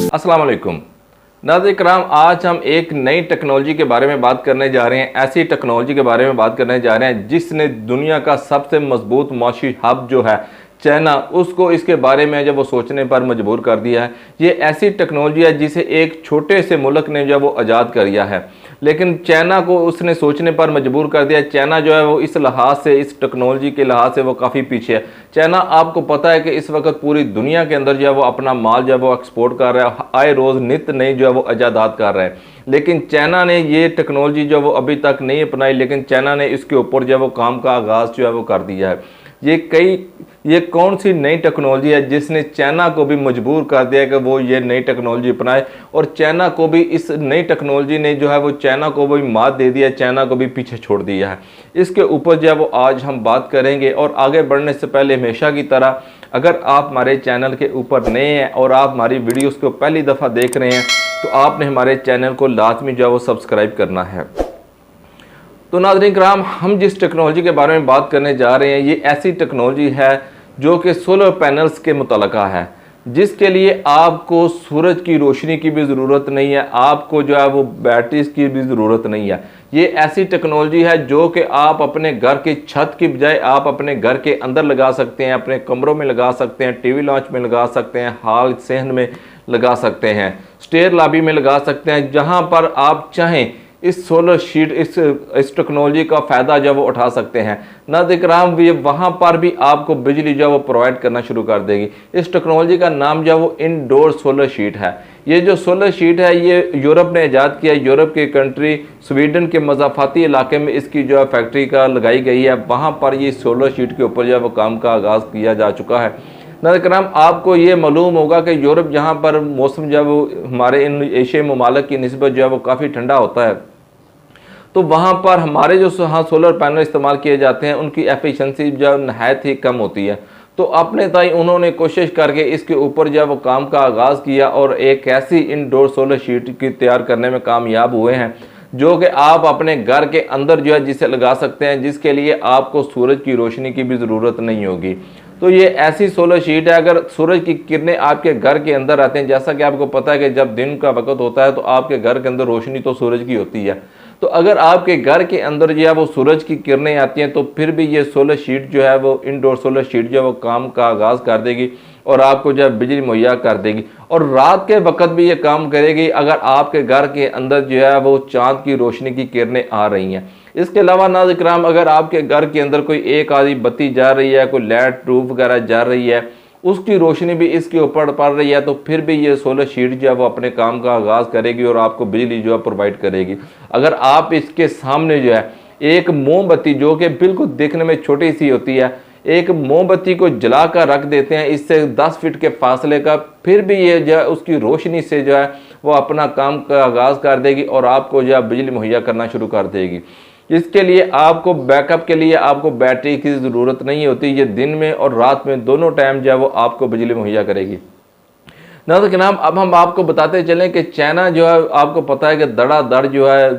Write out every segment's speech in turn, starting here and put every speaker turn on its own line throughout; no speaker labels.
अस्सलाम वालेकुम नाज़रीन कराम, आज हम एक नई टेक्नोलॉजी के बारे में बात करने जा रहे हैं। ऐसी टेक्नोलॉजी के बारे में बात करने जा रहे हैं जिसने दुनिया का सबसे मजबूत मौशी हब जो है चाइना, उसको इसके बारे में जब वो सोचने पर मजबूर कर दिया है। ये ऐसी टेक्नोलॉजी है जिसे एक छोटे से मुल्क ने जो वो आज़ाद कर दिया है, लेकिन चाइना को उसने सोचने पर मजबूर कर दिया। चाइना जो है वो इस लिहाज से, इस टेक्नोलॉजी के लिहाज से वो काफ़ी पीछे है। चाइना, आपको पता है कि इस वक्त पूरी दुनिया के अंदर जो है वो अपना माल जो है वो एक्सपोर्ट कर रहा है, आए रोज़ नित नई जो है वो इजादात कर रहा है। लेकिन चाइना ने ये टेक्नोलॉजी जो है वो अभी तक नहीं अपनाई, लेकिन चाइना ने इसके ऊपर जो है वो काम का आगाज़ जो है वो कर दिया है। ये कौन सी नई टेक्नोलॉजी है जिसने चाइना को भी मजबूर कर दिया कि वो ये नई टेक्नोलॉजी अपनाए, और चाइना को भी इस नई टेक्नोलॉजी ने जो है वो चाइना को भी मात दे दिया, चाइना को भी पीछे छोड़ दिया है। इसके ऊपर जो है वो आज हम बात करेंगे। और आगे बढ़ने से पहले हमेशा की तरह, अगर आप हमारे चैनल के ऊपर नए हैं और आप हमारी वीडियोज़ को पहली दफ़ा देख रहे हैं तो आपने हमारे चैनल को लाजमी जो है वो सब्सक्राइब करना है। तो नाज़रीन कराम, हम जिस टेक्नोलॉजी के बारे में बात करने जा रहे हैं, ये ऐसी टेक्नोलॉजी है जो कि सोलर पैनल्स के मुतल्लिक़ा है, जिसके लिए आपको सूरज की रोशनी की भी ज़रूरत नहीं है, आपको जो है वो बैटरीज की भी ज़रूरत नहीं है। ये ऐसी टेक्नोलॉजी है जो कि आप अपने घर की छत की बजाय आप अपने घर के अंदर लगा सकते हैं, अपने कमरों में लगा सकते हैं, टीवी लॉन्च में लगा सकते हैं, हॉल सहन में लगा सकते हैं, स्टेयर लॉबी में लगा सकते हैं, जहाँ पर आप चाहें इस सोलर शीट, इस टेक्नोलॉजी का फ़ायदा जो वो उठा सकते हैं। नाज़रीन कराम, ये वहाँ पर भी आपको बिजली जो वो प्रोवाइड करना शुरू कर देगी। इस टेक्नोलॉजी का नाम जो वो इनडोर सोलर शीट है। ये जो सोलर शीट है ये यूरोप ने ईजाद किया। यूरोप की कंट्री स्वीडन के मज़ाफ़ाती इलाके में इसकी जो है फैक्ट्री का लगाई गई है। वहाँ पर ये सोलर शीट के ऊपर जो है वो काम का आगाज़ किया जा चुका है। नाज़रीन कराम, आपको ये मालूम होगा कि यूरोप, जहाँ पर मौसम जो है वो हमारे इन एशियाई ममालिक की निस्बत जो है वो काफ़ी ठंडा होता है, तो वहाँ पर हमारे जो सोलर पैनल इस्तेमाल किए जाते हैं उनकी एफिशिएंसी जो नहायत ही कम होती है। तो अपने ताई उन्होंने कोशिश करके इसके ऊपर जो वो काम का आगाज़ किया और एक ऐसी इनडोर सोलर शीट की तैयार करने में कामयाब हुए हैं जो कि आप अपने घर के अंदर जो है जिसे लगा सकते हैं, जिसके लिए आपको सूरज की रोशनी की भी ज़रूरत नहीं होगी। तो ये ऐसी सोलर शीट है, अगर सूरज की किरणें आपके घर के अंदर आते हैं, जैसा कि आपको पता है कि जब दिन का वक्त होता है तो आपके घर के अंदर रोशनी तो सूरज की होती है, तो अगर आपके घर के अंदर जो है वो सूरज की किरणें आती हैं तो फिर भी ये सोलर शीट जो है वो इनडोर सोलर शीट जो है वो काम का आगाज़ कर देगी और आपको जो है बिजली मुहैया कर देगी। और रात के वक्त भी ये काम करेगी अगर आपके घर के अंदर जो है वो चाँद की रोशनी की किरणें आ रही हैं। इसके अलावा नाज़रीन कराम, अगर आपके घर के अंदर कोई एक आधी बत्ती जा रही है, कोई लाइट ट्यूब वगैरह जा रही है, उसकी रोशनी भी इसके ऊपर पड़ रही है, तो फिर भी ये सोलर शीट जो है वो अपने काम का आगाज़ करेगी और आपको बिजली जो है प्रोवाइड करेगी। अगर आप इसके सामने जो है एक मोमबत्ती, जो कि बिल्कुल देखने में छोटी सी होती है, एक मोमबत्ती को जला कर रख देते हैं इससे 10 फीट के फासले का, फिर भी ये जो है उसकी रोशनी से जो है वो अपना काम का आगाज़ कर देगी और आपको जो है बिजली मुहैया करना शुरू कर देगी। इसके लिए आपको बैकअप के लिए आपको बैटरी की ज़रूरत नहीं होती। ये दिन में और रात में दोनों टाइम जो है वो आपको बिजली मुहैया करेगी। नाज़रीन कराम, अब हम आपको बताते चलें कि चाइना जो है, आपको पता है कि धड़ाधड़ जो है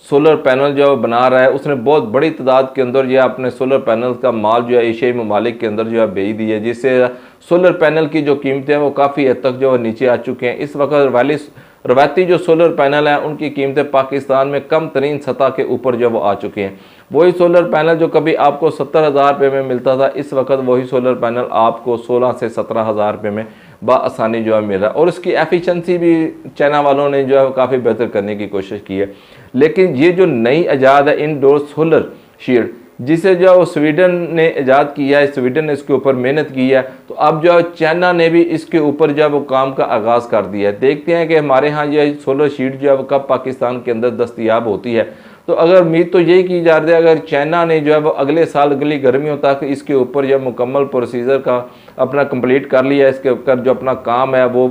सोलर पैनल जो है बना रहा है। उसने बहुत बड़ी तादाद के अंदर जो है अपने सोलर पैनल का माल जो है एशियाई ममालिक के अंदर जो है भेज दी है, जिससे सोलर पैनल की जो कीमतें हैं वो काफ़ी हद तक जो है नीचे आ चुके हैं। इस वक्त रवायती जो सोलर पैनल हैं उनकी कीमतें पाकिस्तान में कम तरीन सतह के ऊपर जो वो आ चुके हैं। वही सोलर पैनल जो कभी आपको 70,000 रुपये में मिलता था, इस वक्त वही सोलर पैनल आपको 16 से 17,000 रुपये में बआसानी जो है मिल रहा है। और उसकी एफिशिएंसी भी चाइना वालों ने जो है काफ़ी बेहतर करने की कोशिश की है। लेकिन ये जो नई ईजाद है इनडोर सोलर शीट, जिसे जो है वो स्वीडन ने ईजाद किया है, स्वीडन ने इसके ऊपर मेहनत की है, तो अब जो है चाइना ने भी इसके ऊपर जो है वो काम का आगाज़ कर दिया है। देखते हैं कि हमारे यहाँ ये सोलर शीट जो है वो कब पाकिस्तान के अंदर दस्तयाब होती है। तो अगर उम्मीद तो यही की जा रही है, अगर चाइना ने जो है वो अगले साल अगली गर्मियों तक इसके ऊपर जो मुकम्मल प्रोसीजर का अपना कंप्लीट कर लिया, इसके ऊपर जो अपना काम है वो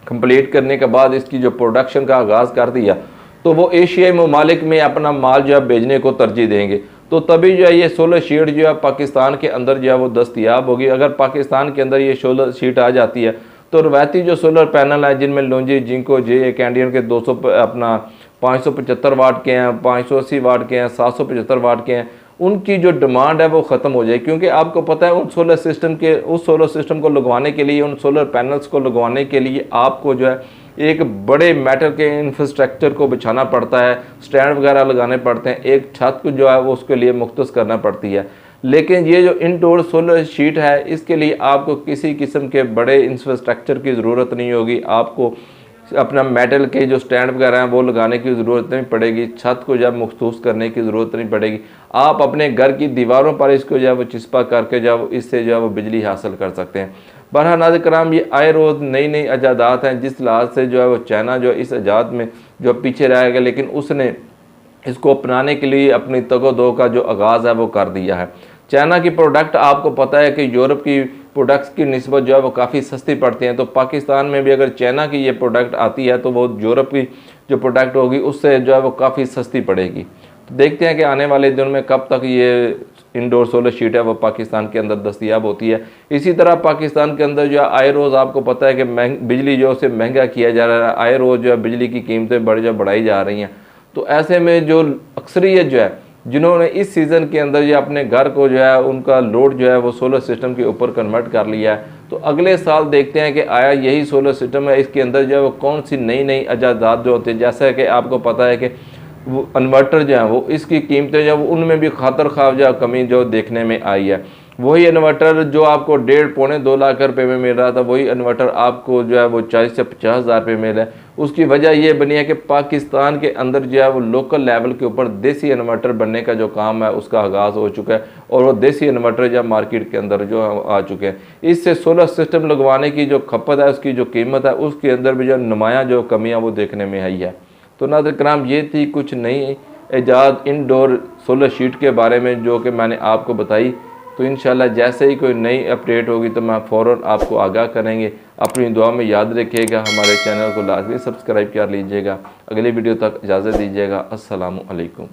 कंप्लीट करने के बाद इसकी जो प्रोडक्शन का आगाज़ कर दिया, तो वो एशियाई ममालिक में अपना माल जो है भेजने को तरजीह देंगे। तो तभी जो है ये सोलर शीट जो है पाकिस्तान के अंदर जो है वो दस्तयाब होगी। अगर पाकिस्तान के अंदर ये सोलर शीट आ जाती है तो रवायती जो सोलर पैनल है, जिनमें लोंजी, जिंको, जे कैंडियन के 200 अपना 575 वाट के हैं, 580 वाट के हैं, 775 वाट के हैं, उनकी जो डिमांड है वो ख़त्म हो जाए, क्योंकि आपको पता है उस सोलर सिस्टम को लगवाने के लिए, उन सोलर पैनल्स को लगवाने के लिए आपको जो है एक बड़े मेटल के इंफ्रास्ट्रक्चर को बिछाना पड़ता है, स्टैंड वगैरह लगाने पड़ते हैं, एक छत को जो है वो उसके लिए मुख्तस करना पड़ती है। लेकिन ये जो इंडोर सोलर शीट है, इसके लिए आपको किसी किस्म के बड़े इंफ्रास्ट्रक्चर की ज़रूरत नहीं होगी। आपको अपना मेटल के जो स्टैंड वगैरह हैं वो लगाने की ज़रूरत नहीं पड़ेगी, छत को जब मखसूस करने की ज़रूरत नहीं पड़ेगी। आप अपने घर की दीवारों पर इसको जो है वो चिस्पा करके जब इससे जो है वो बिजली हासिल कर सकते हैं। बहरहाल नाज़रीन कराम, ये आए रोज़ नई नई ईजादात हैं, जिस लिहाज से जो है वो चाइना जो इस ईजाद में जो पीछे रह गया, लेकिन उसने इसको अपनाने के लिए अपनी तगो-दो का जो आगाज़ है वो कर दिया है। चाइना की प्रोडक्ट आपको पता है कि यूरोप की प्रोडक्ट्स की निस्बत जो है वो काफ़ी सस्ती पड़ती हैं, तो पाकिस्तान में भी अगर चाइना की ये प्रोडक्ट आती है तो वो यूरोप की जो प्रोडक्ट होगी उससे जो है वो काफ़ी सस्ती पड़ेगी। तो देखते हैं कि आने वाले दिनों में कब तक ये इंडोर सोलर शीट है वो पाकिस्तान के अंदर दस्तयाब होती है। इसी तरह पाकिस्तान के अंदर जो है आए रोज़ आपको पता है कि बिजली जो उसे महंगा किया जा रहा है, आए रोज़ जो है बिजली की कीमतें बढ़ाई जा रही हैं। तो ऐसे में जो अक्सरियत जो है जिन्होंने इस सीज़न के अंदर ये अपने घर को जो है उनका लोड जो है वो सोलर सिस्टम के ऊपर कन्वर्ट कर लिया है, तो अगले साल देखते हैं कि आया यही सोलर सिस्टम है, इसके अंदर जो है वो कौन सी नई नई ईजादात जो होती है। जैसा कि आपको पता है कि वो इन्वर्टर जो है वो इसकी कीमतें जो है उनमें भी खातर ख्वाब जो कमी जो देखने में आई है। वही इन्वर्टर जो आपको 1.5-2 लाख रुपए में मिल रहा था, वही इन्वर्टर आपको जो है वो 40 से 50 हज़ार रुपये मिल रहा है। उसकी वजह ये बनी है कि पाकिस्तान के अंदर जो है वो लोकल लेवल के ऊपर देसी इन्वर्टर बनने का जो काम है उसका आगाज़ हो चुका है, और वो देसी इन्वर्टर जो मार्केट के अंदर जो आ चुके हैं। इससे सोलर सिस्टम लगवाने की जो खपत है, उसकी जो कीमत है, उसके अंदर भी जो नुमायाँ जो कमियाँ वो देखने में आई है। तो नाज़रीन कराम, ये थी कुछ नई ईजाद इंडोर सोलर शीट के बारे में जो कि मैंने आपको बताई। तो इंशाल्लाह जैसे ही कोई नई अपडेट होगी तो मैं फ़ौरन आपको आगाह करेंगे। अपनी दुआ में याद रखिएगा, हमारे चैनल को लाजमी सब्सक्राइब कर लीजिएगा। अगली वीडियो तक इजाज़त दीजिएगा। अस्सलामु अलैकुम।